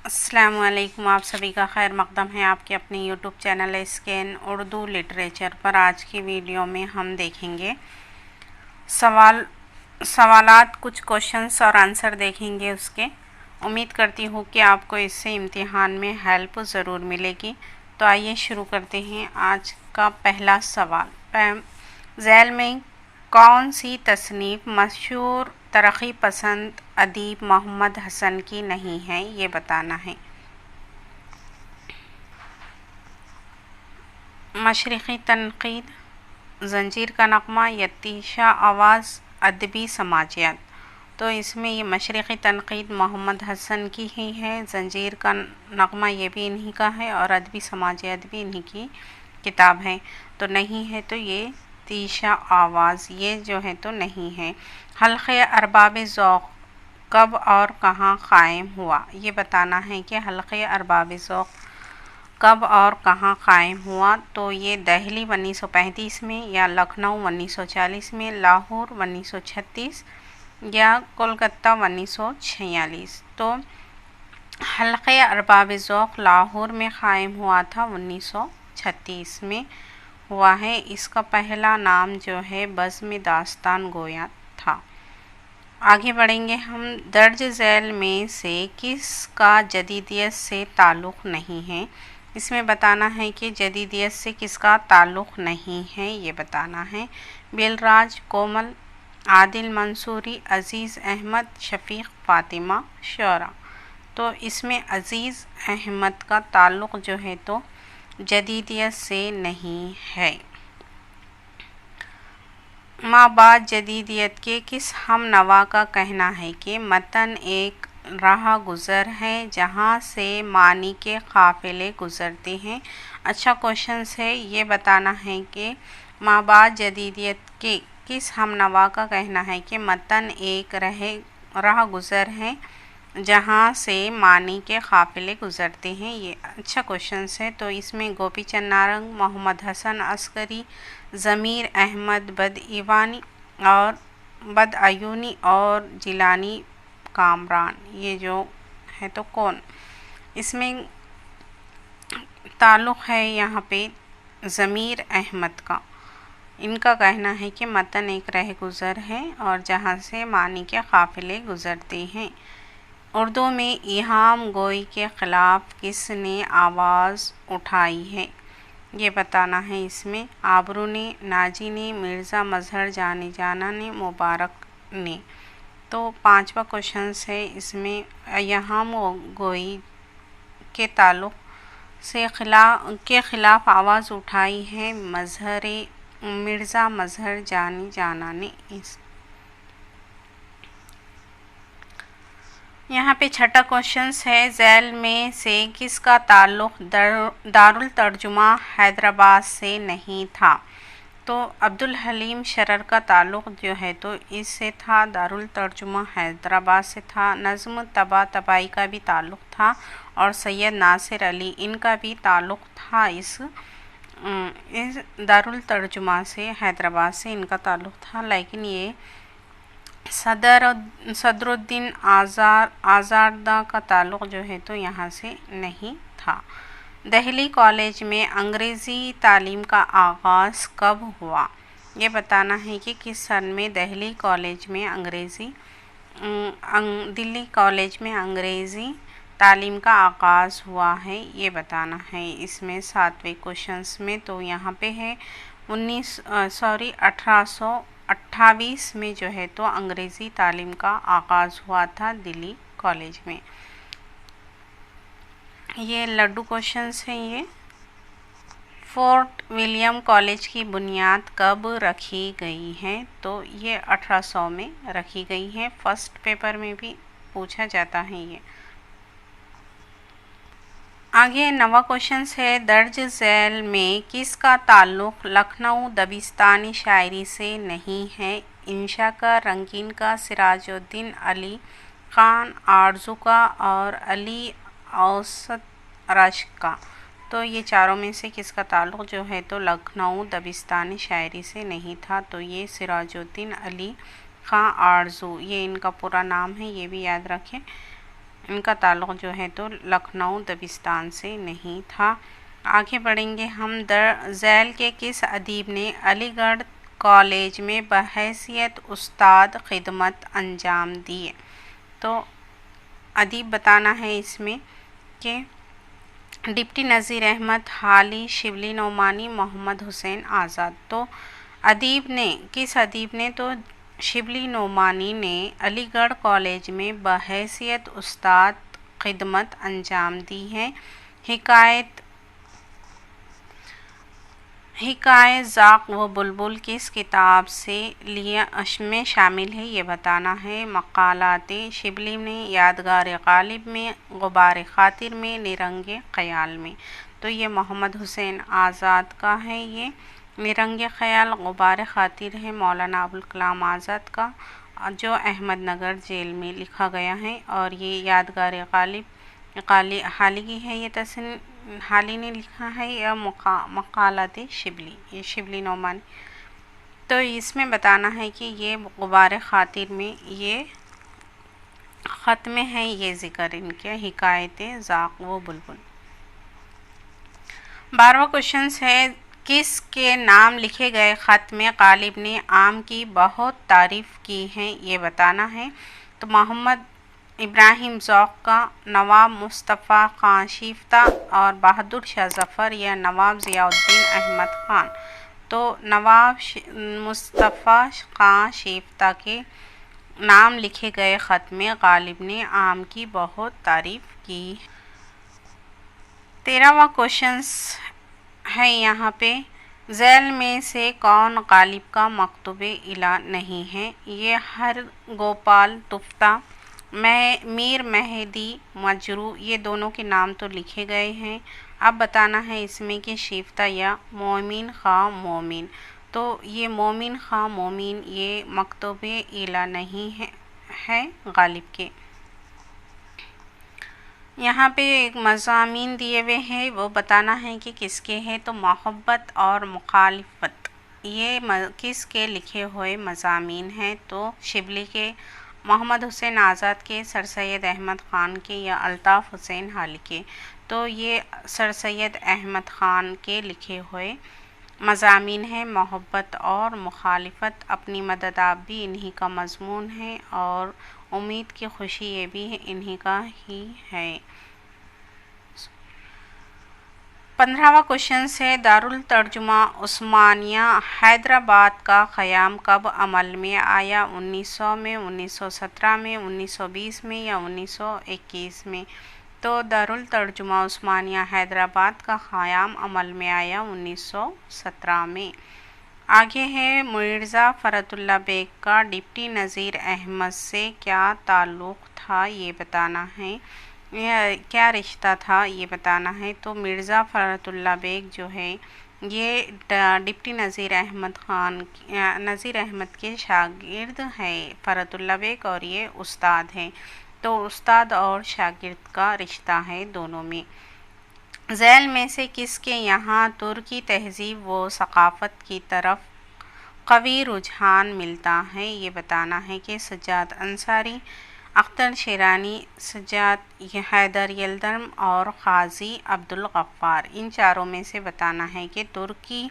अस्सलामुअलैकुम, आप सभी का खैर मक़दम है आपके अपने YouTube channel scan Urdu literature पर। आज की वीडियो में हम देखेंगे सवालात, कुछ क्वेश्चंस और आंसर देखेंगे उसके। उम्मीद करती हूँ कि आपको इससे इम्तिहान में हेल्प ज़रूर मिलेगी। तो आइए शुरू करते हैं आज का पहला सवाल। झैल में कौन सी तसनीफ़ मशहूर तरक्की पसंद अदीब मोहम्मद हसन की नहीं है, ये बताना है। मशरिक़ी तनक़ीद, ज़ंजीर का नग़मा, यतीशा आवाज़, अदबी समाजियात। तो इसमें ये मशरिक़ी तनक़ीद मोहम्मद हसन की ही है, ज़ंजीर का नग़मा ये भी इन्हीं का है और अदबी समाजियात भी इन्हीं की किताब है। तो नहीं है तो ये तीशा आवाज़, ये जो है तो नहीं है। हल्क़े अरबाब ज़ौक़ कब और कहाँ क़ायम हुआ, ये बताना है कि हल्क़े अरबाब ज़ौक़ कब और कहाँ क़ायम हुआ। तो ये दिल्ली 1935 में, या लखनऊ 1940 में, लाहौर 1936 या कोलकाता 1946। तो हल्क़े अरबाब ज़ौक़ लाहौर में क़ायम हुआ था, 1936 में हुआ है। इसका पहला नाम जो है बज़्म दास्तान गोया था। आगे बढ़ेंगे हम। दर्ज झैल में से किसका जदीदियत से ताल्लुक़ नहीं है, इसमें बताना है कि जदीदियत से किसका ताल्लुक़ नहीं है, ये बताना है। बिलराज, कोमल, आदिल मंसूरी, अज़ीज़ अहमद, शफ़ीक़, फ़ातिमा, शौरा। तो इसमें अज़ीज़ अहमद का ताल्लुक़ जो है तो जदीदियत से नहीं है। माबाद जदीदियत के किस हम नवा का कहना है कि मतन एक राह गुज़र है जहाँ से मानी के काफ़िले गुज़रते हैं। अच्छा क्वेश्चन है, ये बताना है कि माबाद जदीदियत के किस हम नवा का कहना है कि मतन एक राह गुज़र है जहाँ से मानी के काफ़िले गुज़रते हैं। ये अच्छा क्वेश्चन है। तो इसमें गोपी चंद नारंग, मोहम्मद हसन अस्करी, ज़मीर अहमद बदअयूनी और जिलानी कामरान, ये जो है तो कौन, इसमें ताल्लुक़ है यहाँ पे ज़मीर अहमद का। इनका कहना है कि मतन एक रह गुज़र है और जहाँ से मानी के काफ़िले गुज़रते हैं। उर्दू में इहाम गोई के ख़िलाफ़ किसने आवाज़ उठाई है, ये बताना है। इसमें आबरू ने, नाजी ने, मिर्ज़ा मज़हर जाने जाना ने, मुबारक ने। तो पांचवा क्वेश्चन है, इसमें इहाम गोई के ताल्लुक़ से के ख़िलाफ़ आवाज़ उठाई है मिर्ज़ा मज़हर जाने जाना ने। यहाँ पे छठा क्वेश्चन है, झैल में से किसका ताल्लुक़ दारुल तर्जुमा हैदराबाद से नहीं था। तो अब्दुल हलीम शरर का ताल्लुक़ जो है तो इससे था, दारुल तर्जुमा हैदराबाद से था। नज़्म तबाई का भी ताल्लुक़ था और सैयद नासिर अली, इनका भी ताल्लुक़ था इस दारुल तर्जुमा से, हैदराबाद से इनका ताल्लुक़ था। लेकिन ये सदरुद्दीन आज़ारदा का ताल्लुक़ जो है तो यहाँ से नहीं था। दिल्ली कॉलेज में अंग्रेज़ी तालीम का आगाज़ कब हुआ, ये बताना है कि किस सन में दिल्ली कॉलेज में अंग्रेज़ी तालीम का आगाज़ हुआ है, ये बताना है। इसमें सातवें क्वेश्चंस में तो यहाँ पे है 1828 में जो है तो अंग्रेज़ी तालीम का आगाज़ हुआ था दिल्ली कॉलेज में। ये लड्डू क्वेश्चंस हैं। ये फोर्ट विलियम कॉलेज की बुनियाद कब रखी गई है, तो ये 1800 में रखी गई है। फर्स्ट पेपर में भी पूछा जाता है ये। आगे नवा क्वेश्चन है, दर्ज झैल में किसका ताल्लुक़ लखनऊ दबिस्तानी शायरी से नहीं है। इंशा का, रंगीन का, सिराजुद्दीन अली ख़ान आरज़ू का और अली औसत रश का। तो ये चारों में से किसका ताल्लुक़ जो है तो लखनऊ दबिस्तानी शायरी से नहीं था। तो ये सिराजुद्दीन अली ख़ान आरज़ू, ये इनका पूरा नाम है, ये भी याद रखें। इनका ताल्लुक़ जो है तो लखनऊ दबिस्तान से नहीं था। आगे बढ़ेंगे हम। झैल के किस अदीब ने अलीगढ़ कॉलेज में बहैसियत उस्ताद खिदमत अंजाम दी? तो अदीब बताना है इसमें कि डिप्टी नज़ीर अहमद, हाली, शिबली नोमानी, मोहम्मद हुसैन आज़ाद। तो किस अदीब ने? तो शिबली नोमानी ने अलीगढ़ कॉलेज में बहैसियत उस्ताद खिदमत अंजाम दी है। हिकायत ज़ाक़ व बुलबुल किस किताब से लिया में शामिल है, ये बताना है। मक़ालाते शिबली में, यादगार ग़ालिब में, ग़ुबार ख़ातिर में, निरंगे ख़याल में। तो ये मोहम्मद हुसैन आज़ाद का है। ये निरंगे ख़याल, ग़ुबार ख़ातिर है मौलाना अबुल कलाम आज़ाद का, जो अहमदनगर जेल में लिखा गया है। और ये यादगार ग़ालिब हाली की है, ये हाली ने लिखा है, या मक़ालाते शिबली, ये शिबली नोमानी। तो इसमें बताना है कि ये ग़ुबार ख़ातिर में ये ख़त में है, ये ज़िक्र इनके हिकायत ज़ाक़ व बुलबुल। 12वां क्वेश्चन है, किसके नाम लिखे गए ख़त में ग़ालिब ने आम की बहुत तारीफ़ की है, ये बताना है। तो मोहम्मद इब्राहिम ज़ौक़ का, नवाब मुस्तफ़ा ख़ान शिफ्ता और बहादुर शाह ज़फ़र या नवाब ज़ियाउद्दीन अहमद ख़ान। तो नवाब मुस्तफ़ा ख़ान शिफ्ता के नाम लिखे गए ख़त में ग़ालिब ने आम की बहुत तारीफ़ की। 13वां क्वेश्चन है यहाँ पे, झैल में से कौन ग़ालिब का मकतूब इला नहीं है? ये हर गोपाल तुफ्ता, मीर मेहदी मजरू, ये दोनों के नाम तो लिखे गए हैं। अब बताना है इसमें कि शिफ्ता या मोमिन ख़ां मोमिन। तो ये मोमिन ख़ां मोमिन ये मकतूब इला नहीं है ग़ालिब के। यहाँ पे एक मज़ामीन दिए हुए हैं, वो बताना है कि किसके हैं। तो मोहब्बत और मुखालिफत, ये किसके लिखे हुए मज़ामीन हैं? तो शिबली के, मोहम्मद हुसैन आज़ाद के, सर सैयद अहमद ख़ान के या अल्ताफ़ हुसैन हाली के। तो ये सर सैयद अहमद ख़ान के लिखे हुए मज़ामीन हैं। मोहब्बत और मुखालिफत, अपनी मदद आप भी इन्हीं का मज़मून है, और उम्मीद की खुशी ये भी इन्हीं का ही है। 15वां क्वेश्चन है, दारुल तर्जुमा उस्मानिया हैदराबाद का क़याम कब अमल में आया? 1900 में, 1917 में, 1920 में या 1921 में? तो दारुल तर्जुमा उस्मानिया हैदराबाद का क़याम अमल में आया 1917 में। आगे है, मिर्ज़ा फ़रतुल्लाह बेग का डिप्टी नज़ीर अहमद से क्या ताल्लुक़ था, ये बताना है। क्या रिश्ता था, ये बताना है। तो मिर्ज़ा फ़रतुल्लाह बेग जो है ये डिप्टी नज़ीर अहमद के शागिर्द हैं फ़रतुल्लाह बेग, और ये उस्ताद हैं। तो उस्ताद और शागिर्द का रिश्ता है दोनों में। झैल में से किसके यहाँ तुर्की तहज़ीब व सक़ाफ़त की तरफ क़वी रुझान मिलता है, ये बताना है। कि सज्जाद अंसारी, अख्तर शिरानी, सज्जाद हैदर यल्दरम और क़ाज़ी अब्दुल गफ़्फ़ार, इन चारों में से बताना है कि तुर्की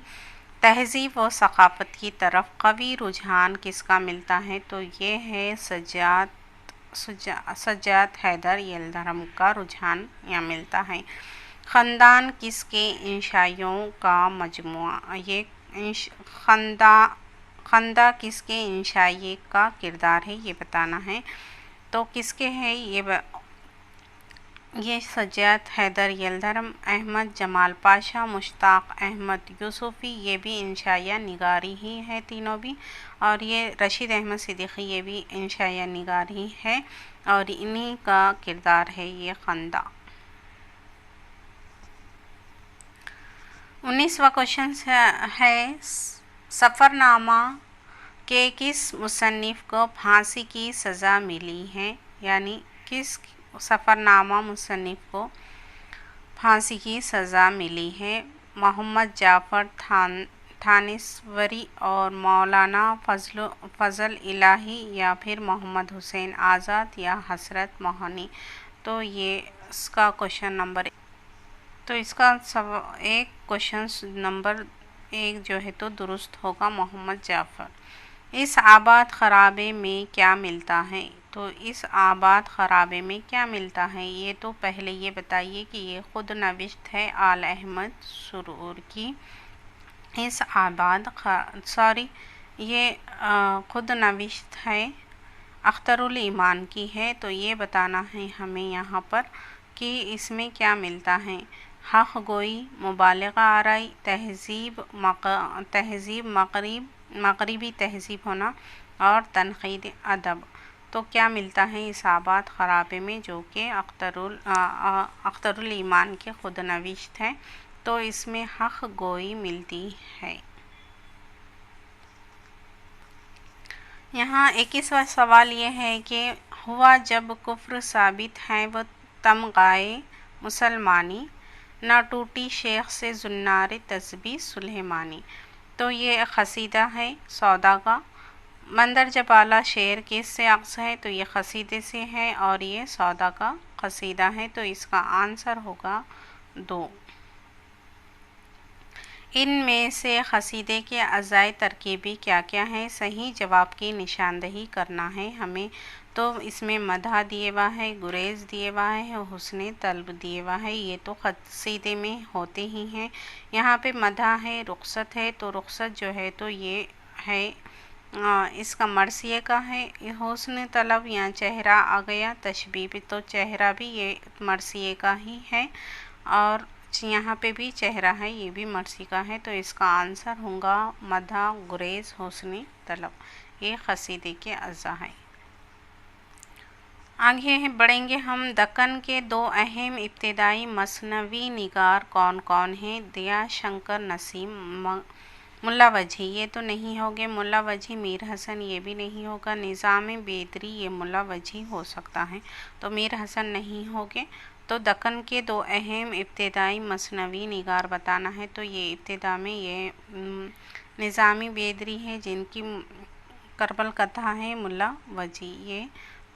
तहज़ीब व सक़ाफ़त की तरफ क़वी रुझान किसका मिलता है। तो ये है सज्जाद हैदर यल्दरम का रुझान यहाँ मिलता है। ख़ानदान किसके इंशाइयों का मजमुआ? ये ख़ंदा किसके इंशाई का किरदार है, ये बताना है। तो किसके है ये सज्जाद हैदर यल्दरम, अहमद जमाल पाशा, मुश्ताक़ अहमद यूसुफ़ी, ये भी इंशाया निगारी ही है तीनों भी। और ये रशीद अहमद सिद्दीक़ी, ये भी इंशाया निगारी है, और इन्हीं का किरदार है ये ख़ंदा। 19वां क्वेश्चन है, सफ़रनामा के किस मुसन्निफ़ को फांसी की सज़ा मिली है? यानी किस सफ़रनामा मुसन्निफ़ को फांसी की सज़ा मिली है? मोहम्मद जाफ़र थानेसरी और मौलाना फ़ज़ल इलाही, या फिर मोहम्मद हुसैन आज़ाद या हसरत मोहनी। तो ये इसका क्वेश्चन नंबर, तो इसका क्वेश्चन नंबर 1 जो है तो दुरुस्त होगा मोहम्मद जाफ़र। इस आबाद खराबे में क्या मिलता है? तो इस आबाद खराबे में क्या मिलता है, ये तो पहले ये बताइए कि ये खुद नविश्त है आल अहमद सुरूर की। इस ये खुद नविश्त है अख्तरुल ईमान की है। तो ये बताना है हमें यहाँ पर कि इसमें क्या मिलता है। हक़ गोई, मुबालगा आराई, तहज़ीब मग़रिबी तहज़ीब होना और तनक़ीद अदब। तो क्या मिलता है इस आबाद खराबे में, जो कि अख्तरुल ईमान के खुद नविश्त है। तो इसमें हक़ गोई मिलती है। यहाँ 21वां सवाल ये है कि हुआ जब कुफ्र साबित है वो तमगाए मुसलमानी, ना टूटी शेख से जुन्नार तस्बी सुलेमानी। तो ये एक क़सीदा है सौदा का। मंदर जबाला शेर किससे अक्स है, तो ये क़सीदे से है और ये सौदा का क़सीदा है। तो इसका आंसर होगा 2। इनमें से क़सीदे के अज़ाए तरकीबी क्या क्या हैं? सही जवाब की निशानदही करना है हमें। तो इसमें मदह दिए हुआ है, गुरेज़ दिए हुआ है, हुस्न तलब दिए हुआ है। ये तो क़सीदे में होते ही हैं। यहाँ पे मदह है, रुख़सत है, तो रुख़सत जो है तो ये है इसका मरसिए का है। हुस्न तलब या चेहरा आ गया, तशबीह भी, तो चेहरा भी ये मरसिए का ही है और यहाँ पे भी चेहरा है, ये भी मर्सी का है। तो इसका आंसर होगा मदह, गुरेज़, हुस्न तलब। ये क़सीदे के अज़ा है। आगे बढ़ेंगे हम। दक्कन के 2 अहम इब्तिदाई मसनवी निगार कौन कौन हैं? दया शंकर नसीम, मुल्ला वजी, ये तो नहीं होंगे। मुल्ला वजी मीर हसन, ये भी नहीं होगा। निज़ाम बेदरी, ये मुल्ला वजी हो सकता है, तो मीर हसन नहीं होंगे। तो दक्कन के 2 अहम इब्तिदाई मसनवी निगार बताना है। तो ये इब्तिदा में ये निज़ामी बेदरी है, जिनकी करबल कथा है मुल्ला वजी। ये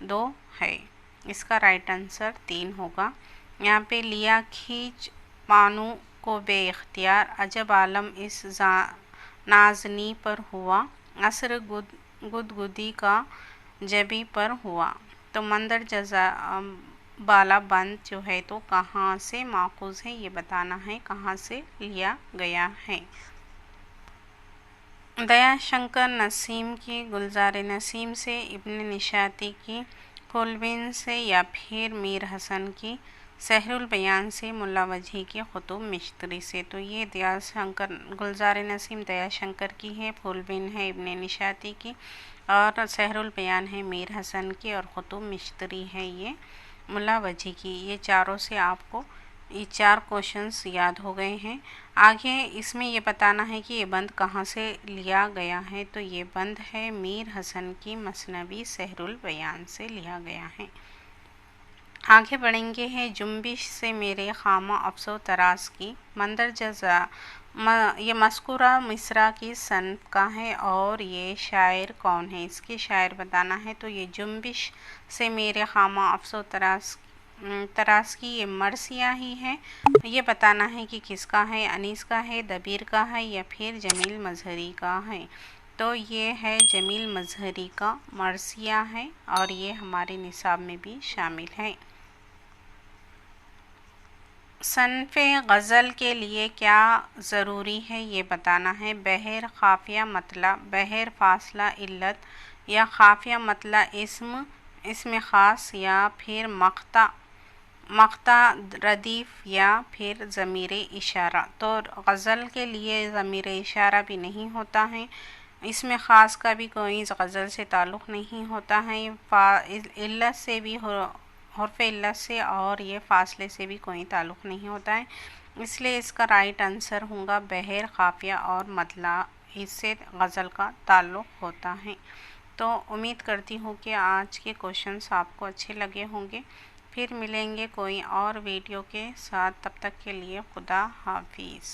2 है। इसका राइट आंसर 3 होगा। यहाँ पे लिया खींच पानू को बेइख्तियार, अजब आलम इस नाजनी पर हुआ, असर गुदगुदी का जबी पर हुआ। तो मंदर जजा बाला बंद जो है तो कहाँ से माखूज़ है, ये बताना है कहाँ से लिया गया है। दया शंकर नसीम की गुलजार नसीम से, इब्न निशाती की फुलबिन से, या फिर मीर हसन की सहरुल बयान से, मुल्ला वजी की खुतूब मिश्तरी से। तो ये दया शंकर, गुलजार नसीम दया शंकर की है, फुलबिन है इब्न निशाती की और सहरुल बयान है मीर हसन की और खुतूब मिश्तरी है ये मुल्ला वजी की। ये चारों से आपको ये 4 क्वेश्चंस याद हो गए हैं। आगे इसमें ये बताना है कि ये बंद कहाँ से लिया गया है। तो ये बंद है मीर हसन की मसनवी सहरुल बयान से लिया गया है। आगे बढ़ेंगे हैं। जुम्बिश से मेरे खामा अफसो तरास की, मंदर जजा, ये मस्कुरा मिसरा की सनफ का है और ये शायर कौन है, इसके शायर बताना है। तो ये जुम्बिश से मेरे खामा अफसो तरास की ये मरसिया ही है। ये बताना है कि किसका है, अनीस का है, दबीर का है, या फिर जमील मजहरी का है। तो ये है जमील मजहरी का मरसिया है और ये हमारे निसाब में भी शामिल है। सनफ़े गज़ल के लिए क्या ज़रूरी है, ये बताना है। बहर, ख़ाफ़िया मतला, बहर फासला इल्लत, या ख़ाफ़िया मतला इसम ख़ास, या फिर मक़ता रदीफ़, या फिर ज़मीर इशारा। तो गज़ल के लिए ज़मीर इशारा भी नहीं होता है, इसमें ख़ास का भी कोई गज़ल से ताल्लुक़ नहीं होता है, इल्लत से भी हर्फ़ इल्लत से और ये फ़ासले से भी कोई ताल्लुक़ नहीं होता है। इसलिए इसका राइट आंसर होगा बहर, ख़ाफ़िया और मतला, इससे गज़ल का ताल्लुक़ होता है। तो उम्मीद करती हूँ कि आज के क्वेश्चंस आपको अच्छे लगे होंगे। फिर मिलेंगे कोई और वीडियो के साथ, तब तक के लिए खुदा हाफिज़।